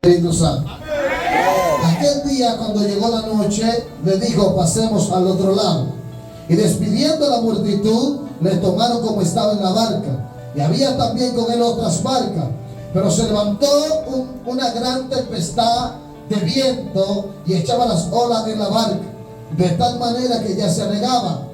Espíritu Santo. Aquel día, cuando llegó la noche, le dijo: pasemos al otro lado. Y despidiendo a la multitud, le tomaron como estaba en la barca. Y había también con él otras barcas. Pero se levantó una gran tempestad de viento y echaba las olas en la barca, de tal manera que ya se anegaba.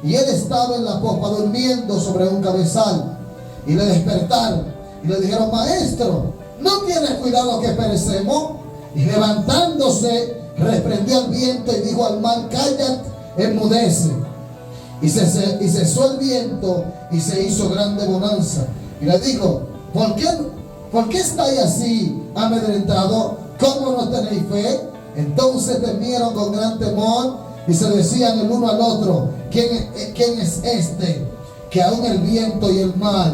Y él estaba en la popa durmiendo sobre un cabezal. Y le despertaron y le dijeron: maestro, ¿no tienes cuidado que perecemos? Y levantándose, reprendió al viento y dijo al mar: cállate, enmudece. Y cesó el viento y se hizo grande bonanza. Y le dijo: ¿por qué estáis así amedrentados? ¿Cómo no tenéis fe? Entonces temieron con gran temor y se decían el uno al otro: ¿quién es este que aún el viento y el mar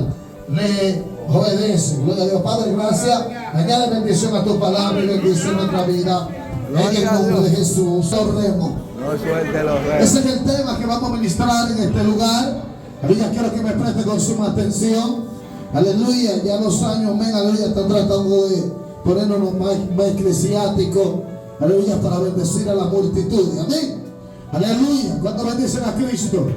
le obedecen? Gloria a Dios. Padre, gracias. Añade bendición a tu palabra y bendición a nuestra vida. En el nombre de Jesús. Oremos. Ese es el tema que vamos a ministrar en este lugar. Aleluya, quiero que me preste con suma atención. Aleluya, ya los años, aleluya, están tratando de ponernos más eclesiásticos. Aleluya, para bendecir a la multitud. Amén. Aleluya. Cuando bendicen a Cristo,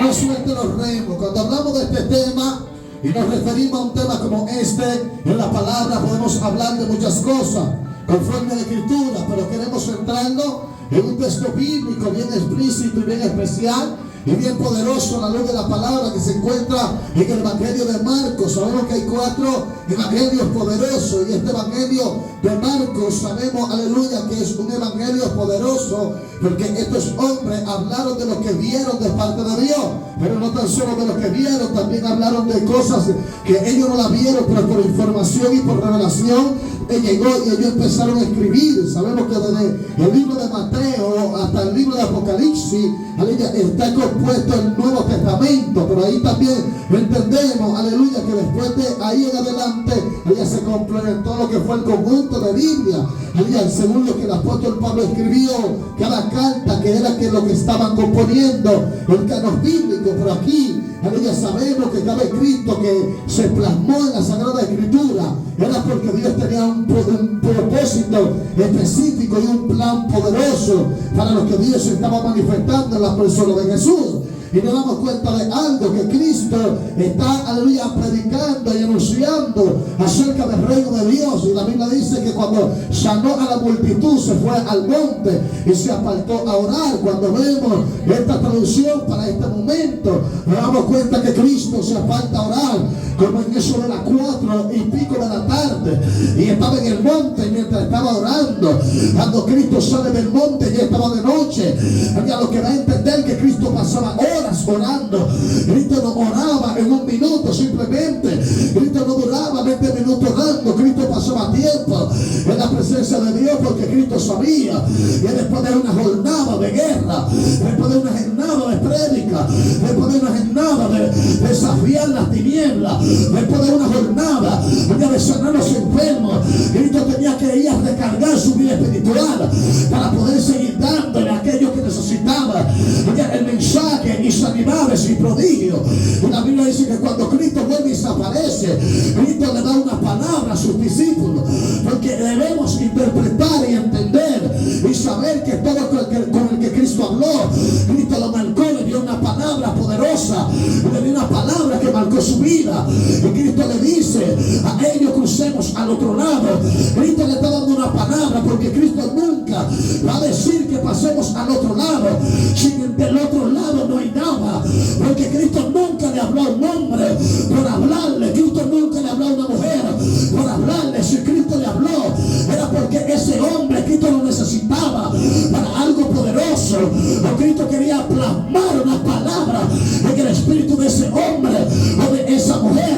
no suelten los remos. Cuando hablamos de este tema y nos referimos a un tema como este, en la palabra podemos hablar de muchas cosas conforme a la Escritura, pero queremos centrarnos en un texto bíblico bien explícito y bien especial y bien poderoso a la luz de la palabra, que se encuentra en el Evangelio de Marcos. Sabemos que hay 4 evangelios poderosos, y este Evangelio de Marcos sabemos, aleluya, que es un evangelio poderoso, porque estos hombres hablaron de lo que vieron de parte de Dios, pero no tan solo de lo que vieron, también hablaron de cosas que ellos no la vieron, pero por información y por revelación llegó y ellos empezaron a escribir. Sabemos que desde el libro de Mateo hasta el libro de Apocalipsis, aleluya, está compuesto el Nuevo Testamento, pero ahí también entendemos, aleluya, que después de ahí en adelante, ella se complementó lo que fue el conjunto de Biblia, aleluya, según lo que el apóstol Pablo escribió, cada carta que era que lo que estaban componiendo el canon bíblico. Pero aquí, aleluya, sabemos que cada escrito que se plasmó en la Sagrada Escritura era porque Dios tenía un propósito específico y un plan poderoso para lo que Dios estaba manifestando en la persona de Jesús. Y nos damos cuenta de algo, que Cristo está, aleluya, predicando y anunciando acerca del reino de Dios. Y la Biblia dice que cuando sanó a la multitud, se fue al monte y se apartó a orar. Cuando vemos esta traducción para este momento, nos damos cuenta que Cristo se aparta a orar como en eso de las 4:00 de la tarde, y estaba en el monte mientras estaba orando. Cuando Cristo sale del monte, ya estaba de noche. Había lo que da a entender que Cristo pasaba horas orando. Cristo no oraba en un minuto simplemente. Cristo no duraba 20 minutos orando. Cristo pasaba tiempo en la presencia de Dios, porque Cristo sabía que después de una jornada de guerra, después de una jornada de prédica, después de una jornada de desafiar las tinieblas, después de una jornada de sanar a los enfermos, Cristo tenía que ir a recargar su vida espiritual para poder seguir dándole a aquellos que necesitaban el mensaje y sanidades y prodigios. Y la Biblia dice que cuando Cristo vuelve y se aparece, Cristo le da una palabra a sus discípulos, porque debemos interpretar y entender y saber que todo con el que Cristo habló, Cristo lo marcó, le dio una palabra poderosa, le dio una palabra que marcó su vida. Y Cristo le dice a ellos: crucemos al otro lado. Cristo le está dando una palabra, porque Cristo nunca va a decir que pasemos al otro lado si del otro lado no hay nada, porque Cristo nunca le habló a un hombre por hablarle. Cristo nunca le habló a una mujer por hablarle. Si Cristo le habló, era porque ese hombre Cristo lo necesitaba para algo poderoso, o Cristo quería plasmar una palabra en el espíritu de ese hombre o de esa mujer.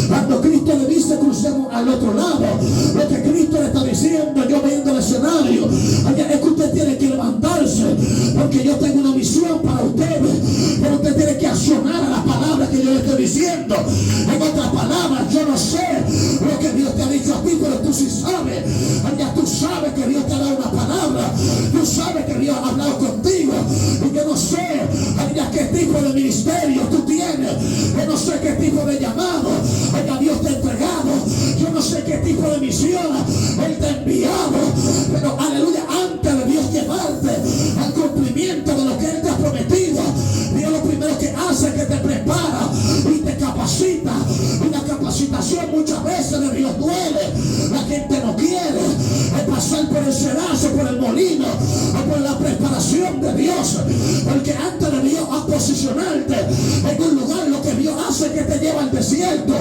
Cuando Cristo le dice crucemos al otro lado, lo que Cristo le está diciendo, yo viendo el escenario, es que usted tiene que levantarse, porque yo tengo una misión para ustedes, pero usted tiene que accionar a la palabra que yo le estoy diciendo. En otras palabras, yo no sé lo que Dios te ha dicho a ti, pero tú sí sabes. Ya tú sabes que Dios te ha dado una palabra, tú sabes que Dios ha hablado contigo, y yo no sé qué tipo de ministerio tú tienes, yo no sé qué tipo de llamado Dios te ha entregado, yo no sé qué tipo de misión Él te ha enviado. Pero aleluya, antes de Dios llevarte al cumplimiento de lo que Él te ha prometido, Dios lo primero que hace es que te prepara y te capacita. Y la capacitación muchas veces de Dios duele. La gente no quiere pasar por el sedazo, por el molino o por la preparación de Dios, porque antes de Dios a posicionarte en un lugar, lo que Dios hace es que te lleva al desierto.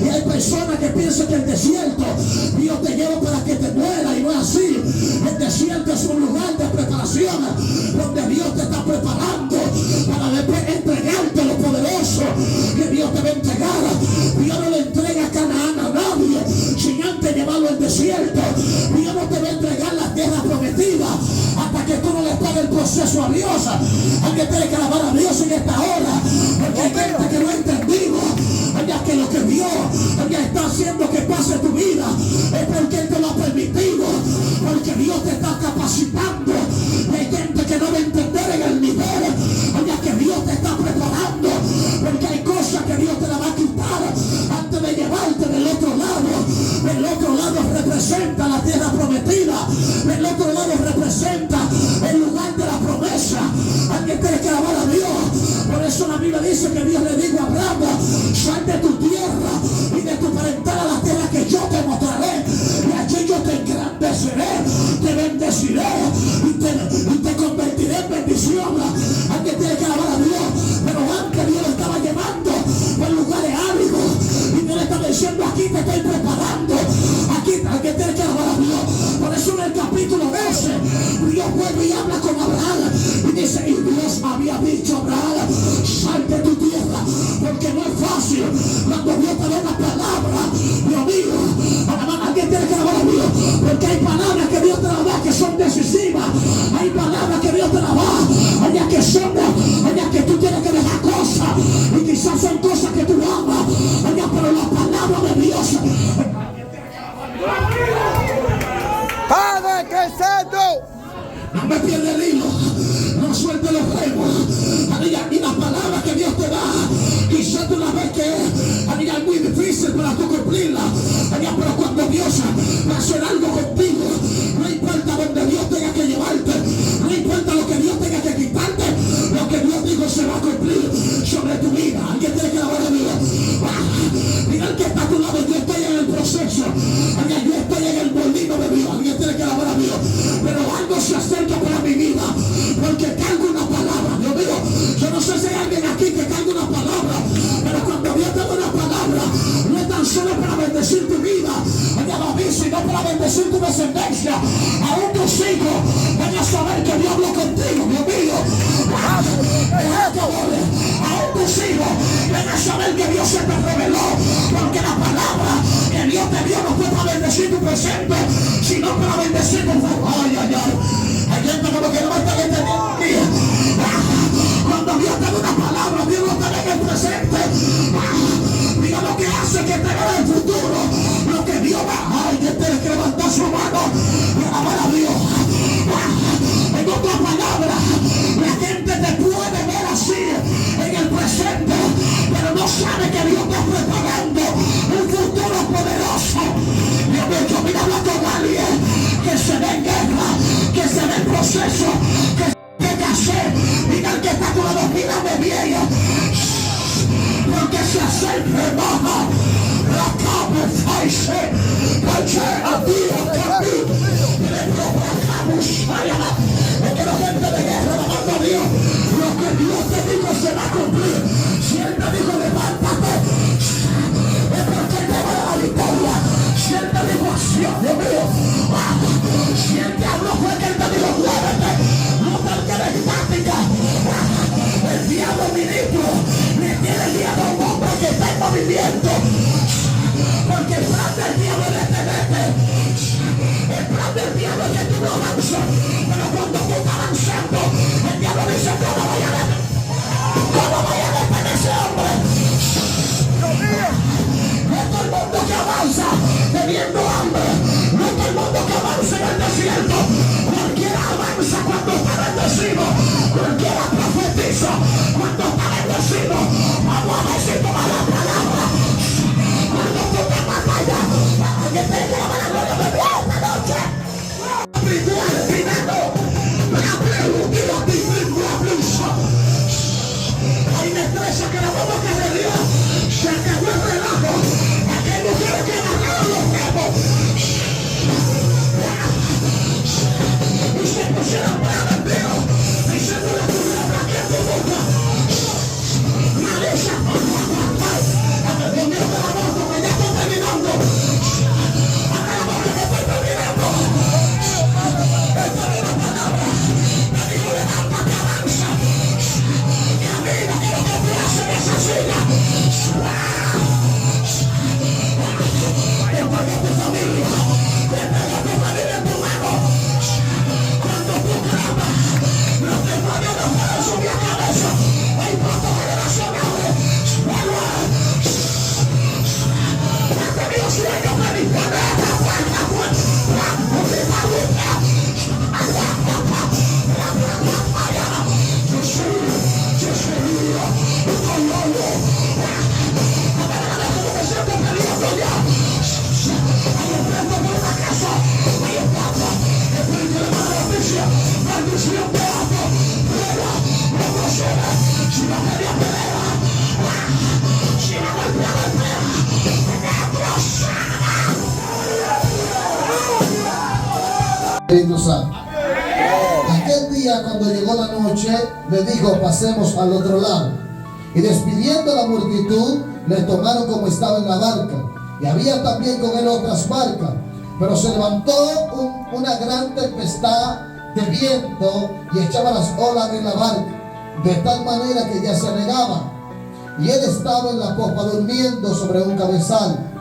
Y hay personas que piensan que el desierto Dios te lleva para que te muera, y no es así. El desierto es un lugar de preparación donde Dios te está preparando para después entregarte lo poderoso que Dios te va a entregar. Dios no le entrega a Canaán a nadie sin antes llevarlo al desierto. Dios no te va a entregar la tierra prometida hasta que tú no le pagues el proceso a Dios. Alguien tiene que alabar a Dios en esta hora, porque hay gente que no ha entendido que lo que Dios está haciendo que pase tu vida es porque Él te lo ha permitido, porque Dios te está capacitando. Hay gente que no va a entender en el nivel que Dios te está preparando, porque hay cosas que Dios te la va a quitar antes de llevarte del otro lado. El otro lado representa la tierra prometida, el otro lado representa el lugar de la promesa. Alguien tiene que alabar a Dios. Por eso la Biblia dice que Dios le dijo a Abraham: sal de tu tierra y de tu parentela a la tierra que yo te mostraré, y allí yo te engrandeceré, te bendeciré y te convertiré en bendición. Alguien tiene que alabar a Dios. Pero antes Dios lo estaba llevando por lugares áridos, y Dios le estaba diciendo: aquí te estoy preparando. Aquí alguien tiene que alabar a Dios. Por eso en el capítulo 12 Dios vuelve y habla con Abraham y dice: y Dios había dicho a Abraham: sal de tu tierra, porque no es fácil cuando Dios te da una palabra. Dios mío, alguien tiene que alabar a Dios, porque hay palabras que Dios te la da que son decisivas. Hay palabras que Dios te la da allá que son, allá que tú tienes que dejar cosas, y quizás son cosas que tú amas allá, pero la palabra de Dios. Padre, que es esto. No me pierda el hilo, no suelte los remos. Y la palabra que Dios te da, quizás tú la ves que es muy difícil para tú cumplirla. Pero cuando Dios va a hacer algo contigo, no importa donde Dios tenga que llevarte, no importa lo que Dios tenga que quitarte, lo que Dios dijo se va a cumplir sobre tu vida. Alguien tiene que alabar a Dios. Mira el que está a tu lado: yo estoy en el proceso, yo estoy en el molino de Dios. Alguien tiene que alabar a Dios. Pero algo se acerca para mi vida, porque cargo una palabra. Dios mío, yo no sé si hay alguien aquí que carga una palabra, pero cuando Dios te da una palabra, no es tan solo para bendecir tu vida, sino para bendecir tu descendencia. Aún tus hijos van a saber que Dios habló contigo. Dios mío, aún tus hijos van a saber que Dios se te reveló, porque la palabra que Dios te dio no fue para bendecir tu presente, sino para bendecir tu futuro. Ay, ay, ay. Hay gente como que no me está entendiendo aquí. Cuando Dios te da una palabra, Dios no te ve en el presente. Diga lo que hace que te vea el futuro. Lo que Dios va. Ay, que tienes que levantar su mano y alabar a Dios. En otras palabras, la gente te puede ver así en el presente, pero no sabe que Dios está preparando un futuro poderoso. Dios mío, mira, habla con alguien que se ve en guerra, que se ve en proceso, que hacer. Diga el que está con la doctrina de vieja, porque se acerca baja la cama faise, porque a Dios cambió, le provocamos allá. Es que la gente de guerra alabando a Dios, lo que Dios te dijo se va a cumplir. Si Él te dijo levántate, es porque Él te va a dar la victoria. Si Él te dijo acción, Dios mío, si Él te habló fue que Él te dijo muévete, no te quedes táctica. El diablo ministro le tiene miedo a un hombre que está en movimiento, porque el plan del diablo es detenerte. El plan del diablo es que tú no avanzas, pero cuando tú estás avanzando, el diablo dice: ¿cómo vaya a detener ese hombre? No todo el mundo que avanza teniendo hambre, no todo el mundo que avanza en el desierto. Cualquiera avanza cuando está bendecido, cualquiera profetiza cuando está bendecido. Vamos a ver si toma la palabra. Cuando tú te batallas, alguien te Espíritu Santo. Aquel día, cuando llegó la noche, le dijo: pasemos al otro lado. Y despidiendo a la multitud, le tomaron como estaba en la barca. Y había también con él otras barcas. Pero se levantó una gran tempestad de viento y echaba las olas en la barca, de tal manera que ya se anegaba. Y él estaba en la popa durmiendo sobre un cabezal.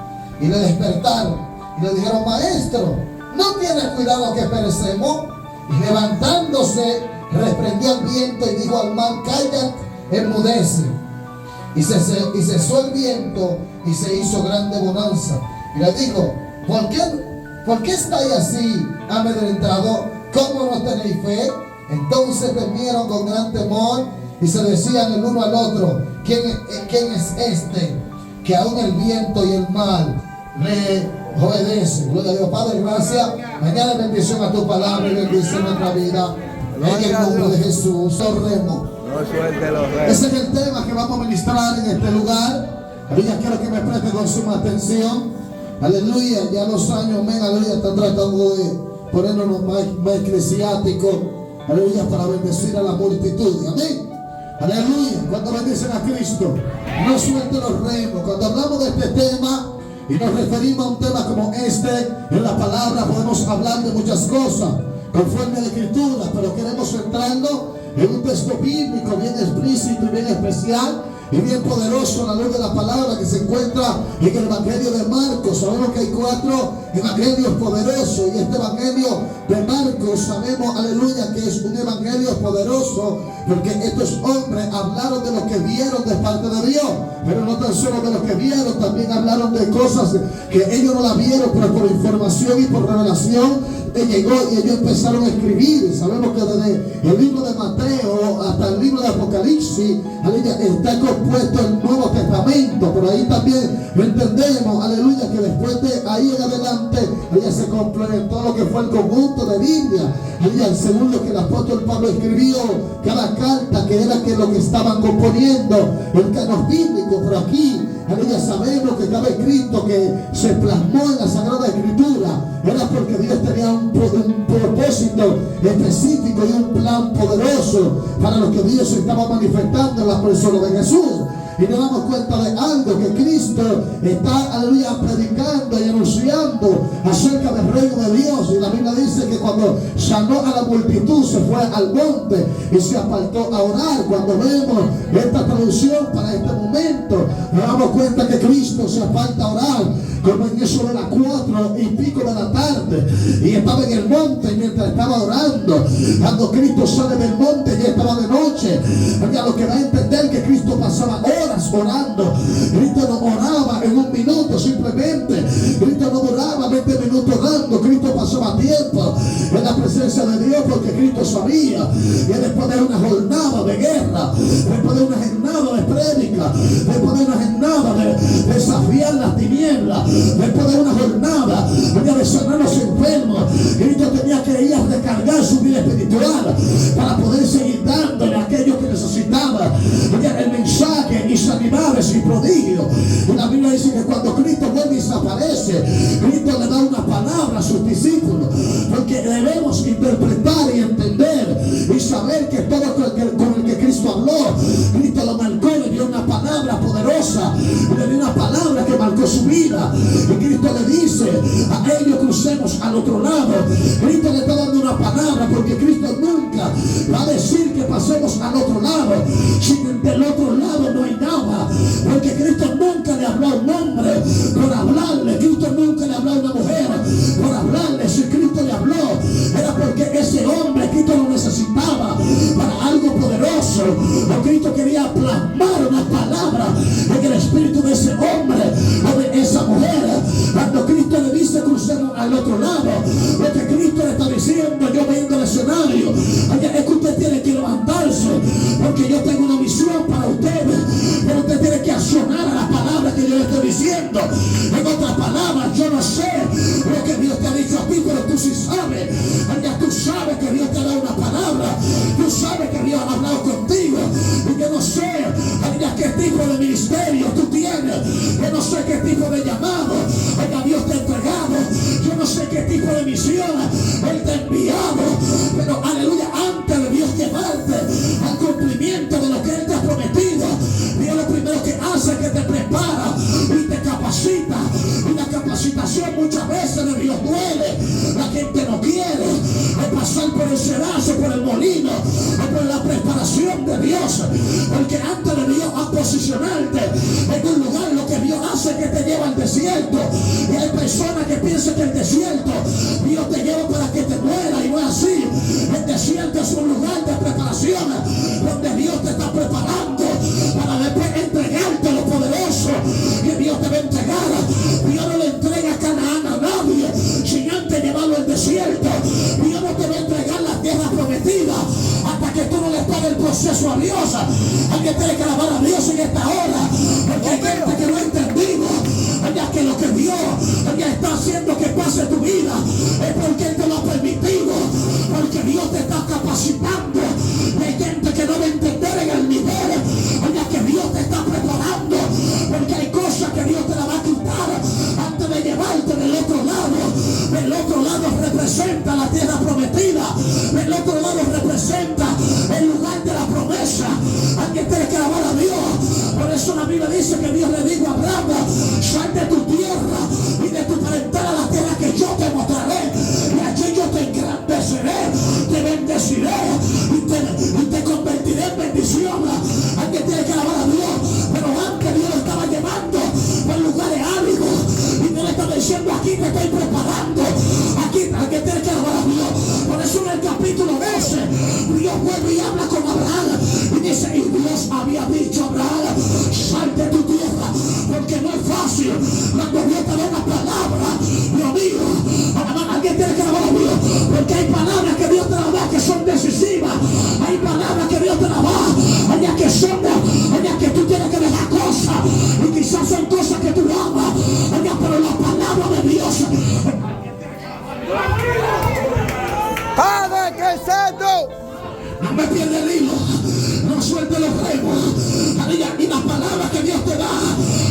Y le despertaron y le dijeron: maestro, ¿no tienes cuidado que perecemos? Y levantándose, reprendió al viento y dijo al mar: cállate, enmudece. Y cesó el viento y se hizo grande bonanza. Y le dijo: ¿por qué estáis así amedrentados? ¿Cómo no tenéis fe? Entonces temieron con gran temor y se decían el uno al otro: ¿quién es este que aún el viento y el mar le obedecen? Gloria a Dios. Padre, gracias. Añade bendición a tu palabra y bendice nuestra vida. En el nombre de Jesús. Oremos. Ese es el tema que vamos a ministrar en este lugar. Aleluya, quiero que me preste con suma atención. Aleluya, ya los años, aleluya, están tratando de ponernos más eclesiásticos. Aleluya, para bendecir a la multitud. Amén. Aleluya, cuando bendicen a Cristo, no suelten los remos. Cuando hablamos de este tema y nos referimos a un tema como este, en la palabra podemos hablar de muchas cosas conforme a la Escritura, pero queremos centrarnos en un texto bíblico bien explícito y bien especial y bien poderoso a la luz de la palabra, que se encuentra en el Evangelio de Marcos. Sabemos que hay 4 evangelios poderosos, y este Evangelio de Marcos sabemos, aleluya, que es un evangelio poderoso, porque estos hombres hablaron de lo que vieron de parte de Dios, pero no tan solo de lo que vieron, también hablaron de cosas que ellos no la vieron, pero por información y por revelación llegó y ellos empezaron a escribir. Sabemos que desde el libro de Mateo hasta el libro de Apocalipsis, aleluya, está compuesto el Nuevo Testamento, pero ahí también entendemos, aleluya, que después de ahí en adelante, aleluya, se complementó lo que fue el conjunto de Biblia, aleluya, según lo que el apóstol Pablo escribió, cada carta que era que lo que estaban componiendo el canon bíblico. Pero aquí, aleluya, sabemos que cada escrito que se plasmó en la Sagrada Escritura era porque Dios tenía un propósito específico y un plan poderoso para lo que Dios estaba manifestando en la persona de Jesús. Y nos damos cuenta de algo, que Cristo está, aleluya, predicando y anunciando acerca del reino de Dios. Y la Biblia dice que cuando sanó a la multitud, se fue al monte y se apartó a orar. Cuando vemos esta traducción para este momento, nos damos cuenta que Cristo se aparta a orar como en eso de las 4:00 de la tarde, y estaba en el monte mientras estaba orando. Cuando Cristo sale del monte, ya estaba de noche. Ya lo que da a entender que Cristo pasaba horas orando. Cristo no oraba en un minuto simplemente. Cristo no duraba 20 minutos orando. Cristo pasaba tiempo en la presencia de Dios, porque Cristo sabía que después de una jornada de guerra, después de una jornada de prédica, después de una jornada de desafiar las tinieblas, después de una jornada de sanar a los enfermos, Cristo tenía que ir a recargar su vida espiritual para poder seguir dándole a aquellos que necesitaban el mensaje y sanidades y prodigios. Y la Biblia dice que cuando Cristo vuelve y se aparece, Cristo le da una palabra a sus discípulos, porque debemos interpretar y entender y saber que todo con el que Cristo habló, Cristo lo marcó, le dio una palabra poderosa, le dio una palabra que marcó su vida. Y Cristo le dice a ellos: crucemos al otro lado. Cristo le está dando una palabra, porque Cristo nunca va a decir que pasemos al otro lado si del otro lado no hay nada, porque Cristo nunca le habló a un hombre por hablarle. Cristo nunca le habló a una mujer por hablarle. Si Cristo le habló, era porque ese hombre Cristo lo necesitaba para algo poderoso, o Cristo quería plasmar una palabra en el espíritu de ese hombre o de esa mujer. Cuando Cristo le dice crucemos al otro lado, lo que Cristo le está diciendo: yo vengo al escenario, es que usted tiene que levantarse, porque yo tengo una misión para ustedes, pero usted tiene que accionar a la palabra que yo le estoy diciendo. En otras palabras, yo no sé lo que Dios te ha dicho a ti, pero tú sí sabes. Tú sabes que Dios te ha dado una palabra, tú sabes que Dios ha hablado contigo, y yo no sé qué tipo de ministerio tú tienes, yo no sé qué tipo de llamado Dios te ha entregado, yo no sé qué tipo de misión Él te ha enviado. Pero aleluya, antes de Dios llevarte al cumplimiento de lo que Él te ha prometido, Dios lo primero que hace es que te prepara y te capacita. Y la capacitación muchas veces de Dios duele. La gente no quiere pasar por el sedazo, por el molino, o por la preparación de Dios. Porque antes de Dios a posicionarte en un lugar, lo que Dios hace es que te lleva al desierto. Y hay personas que piensan que el desierto Dios te lleva para que te muera, y no es así. El desierto es un lugar de preparación donde Dios te está preparando para después entregarte lo poderoso que Dios te va a entregar. Dios no le entrega a Canaán a nadie sin antes llevarlo al desierto. Dios no te va a entregar la tierra prometida hasta que tú no le pagues el proceso a Dios. Alguien tiene que alabar a Dios en esta hora, porque hay gente que no ha entendido que lo que Dios está haciendo que pase tu vida es porque Él te lo ha permitido, porque Dios te está capacitando. Hay gente que no va a entender en el nivel que Dios te está preparando, porque hay cosas que Dios te la va a quitar antes de llevarte del otro lado. El otro lado representa la tierra prometida, el otro lado representa el lugar de la promesa. Alguien tiene que alabar a Dios. Por eso la Biblia dice que Dios le dijo a Abraham: sal de tu tierra y de tu parentela a la tierra que yo te mostraré, y allí yo te engrandeceré, te bendeciré y te convertiré en bendición. Alguien tiene que alabar a Dios. Pero antes Dios lo estaba llevando por lugares áridos, y Dios le estaba diciendo: aquí te estoy preparando. Aquí alguien tiene que alabar a Dios. Por eso en el capítulo 12 Dios vuelve y habla con Abraham y dice: y Dios había dicho a Abraham: sal de tu tierra. Porque no es fácil cuando Dios te da una palabra, Dios mío. Alguien tiene que alabar a Dios, porque hay palabras que Dios te la da que son decisivas. Hay palabras que Dios te la da, allá que son, allá que tú tienes que dejar cosas, y quizás son cosas que tú amas, allá, pero la palabra de Dios. Padre que es santo, no me pierda el hilo, no suelte los remos. Y las palabras que Dios te da,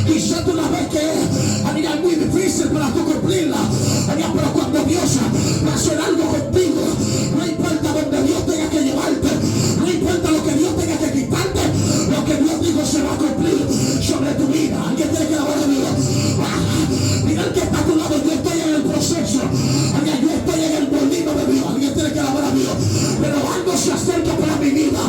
quizás tú la ves que es muy difícil para tú cumplirla. Pero cuando Dios va a hacer algo contigo, no importa donde Dios tenga que llevarte, no importa lo que Dios tenga que quitarte, lo que Dios dijo se va a cumplir sobre tu vida. Alguien tiene que alabar a Dios. Mira el que está a tu lado: yo estoy en el proceso, yo estoy en el molino de Dios. Alguien tiene que alabar a Dios. Pero algo se acerca para mi vida,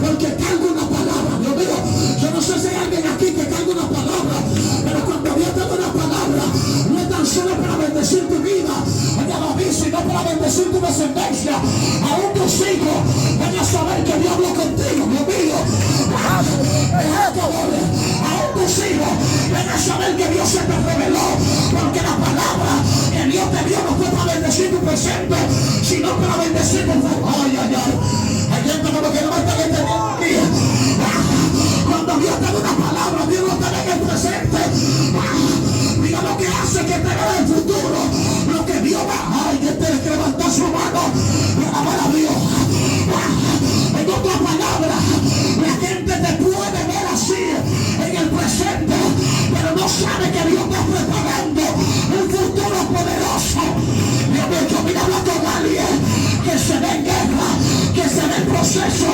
porque cargo una palabra. Dios mío, yo no sé si hay alguien aquí que carga una palabra, pero cuando Dios te da una palabra, no es tan solo para bendecir tu vida, sino para bendecir tu descendencia. Aún tus hijos van a saber que Dios habló contigo. Dios mío, aún tus hijos van a saber que Dios se te reveló, porque la palabra que Dios te dio no fue para bendecir tu presente, sino para bendecir tu futuro. Hay gente como que no me está entendiendo aquí. Cuando Dios te da una palabra, Dios no te da en el presente. Mira lo que hace que te vea el futuro, lo que Dios va. Alguien tiene que levantar su mano y alabar a Dios. En otras palabras, la gente te puede ver así en el presente, pero no sabe que Dios está preparando un futuro poderoso. Dios mío, yo mira con alguien que se ve en guerra, que se ve en proceso.